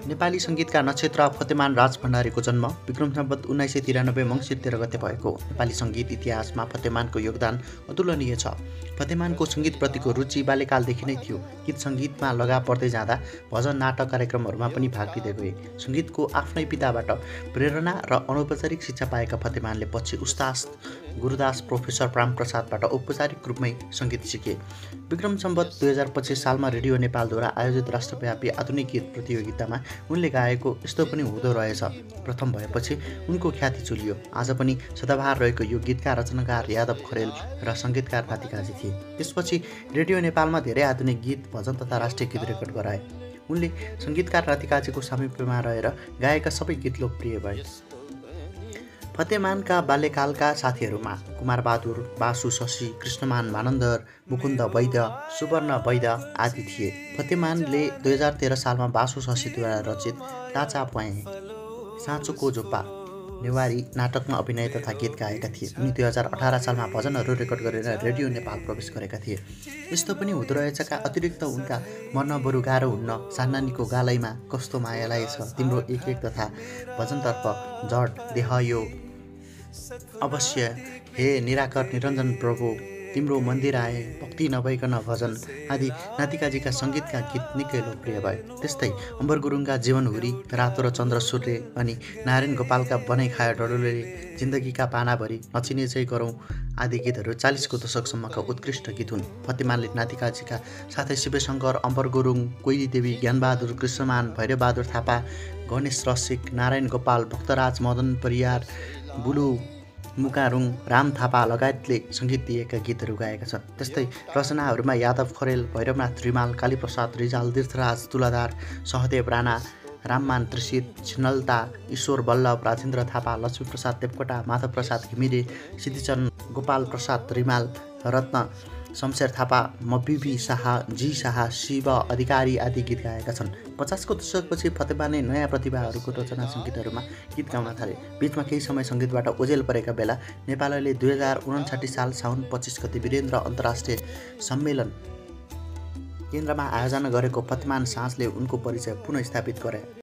नेपाली सङ्गीतका नक्षत्र फतेमान राज भण्डारीको जन्म विक्रम सम्वत 1993 मङ्सिर 13 गते भएको। नेपाली सङ्गीत इतिहासमा फतेमानको योगदान अतुलनीय छ। फतेमानको सङ्गीतप्रतिको रुचि बाल्यकालदेखि नै थियो। गीत सङ्गीतमा लगाव पर्दै जाँदा भजन नाटक कार्यक्रमहरूमा पनि भाग लिँदै गए। सङ्गीतको आफ्नै पिताबाट प्रेरणा र अनौपचारिक शिक्षा पाएका फतेमानले पछि उस्ताद गुरुदास प्रोफेसर प्राणप्रसादबाट औपचारिक रूपमै सङ्गीत सिके। विक्रम सम्वत 2025 सालमा रेडियो नेपालद्वारा आयोजित राष्ट्रव्यापी आधुनिक गीत प्रतियोगितामा उनले गाएको यस्तो पनि हुँदो रहेछ प्रथम भएपछि उनको ख्याति चुलियो। आज पनि सदाबहार रहेको यो गीतका रचनाकार यादव खरेल र सङ्गीतकार नातिकाजी थिए। त्यसपछि रेडियो नेपालमा धेरै आधुनिक गीत भजन तथा राष्ट्रिय गीत रेकर्ड गराए। उनले सङ्गीतकार नातिकाजीको समीपमा रहेर गाएका सबै गीत लोकप्रिय भए। फतेमानका बाल्यकालका साथीहरूमा कुमारबहादुर, बासु शशी, कृष्णमान मानन्दर, मुकुन्द वैद्य, सुवर्ण वैद्य आदि थिए। फतेमानले 2013 सालमा बासु शशीद्वारा रचित टाचा प्वाएँ, साँचोको झोप्पा, नेवारी नाटकमा अभिनय तथा गीत गाएका थिए। उनी 2018 सालमा भजनहरू रेकर्ड गरेर रेडियो नेपाल प्रवेश गरेका थिए। यस्तो पनि हुँदो रहेछका अतिरिक्त उनका मर्न बरु गाह्रो हुन्न, सान्नानीको गालैमा कस्तो मायालाई छ, तिम्रो एक एक तथा भजनतर्फ जड देह यो अवश्य, हे निराकर निरञ्जन प्रभु, तिम्रो मन्दिर आए, भक्ति नभइकन भजन आदि नातिकाजीका सङ्गीतका गीत निकै लोकप्रिय भए। त्यस्तै अम्बर गुरुङका जीवनहुरी, रातो र चन्द्र सूर्य अनि नारायण गोपालका बनाइ खायो डडुले, जिन्दगीका पानाभरि, नचिने चाहिँ गरौँ आदि गीतहरू 40 को दशकसम्मका उत्कृष्ट गीत हुन्। फतेमानले नातिकाजीका साथै शिवशङ्कर, अम्बर गुरुङ, कोइली देवी, ज्ञानबहादुर, कृष्णमान, भैरबबहादुर थापा, गणेश रसिक, नारायण गोपाल, भक्तराज, मदन परियार, बुलु मुकारुङ, राम थापा लगायतले सङ्गीत दिएका गीतहरू गाएका छन्। त्यस्तै रचनाहरूमा यादव खरेल, भैरवनाथ रिमाल, कालीप्रसाद रिजाल, तीर्थराज तुलाधार, सहदेव राणा, राममान त्रिसित, छिन्नलता, ईश्वर बल्लभ, राजेन्द्र थापा, लक्ष्मीप्रसाद देवकोटा, माधवप्रसाद घिमिरे, सिद्धिचरण गोपाल प्रसाद रिमाल, रत्न शमशेर थापा, मबिबी शाह, जी शाह, शिव अधिकारी आदि गीत गाएका छन्। 50 को दशकपछि फतेमाले नयाँ प्रतिभाहरूको रचना सङ्गीतहरूमा गीत गाउन थाले। बीचमा केही समय सङ्गीतबाट ओझेल परेका बेला नेपालले 2059 साल साउन 25 गते वीरेन्द्र अन्तर्राष्ट्रिय सम्मेलन केन्द्रमा आयोजना गरेको फतेमान साँझले उनको परिचय पुनः स्थापित गरे।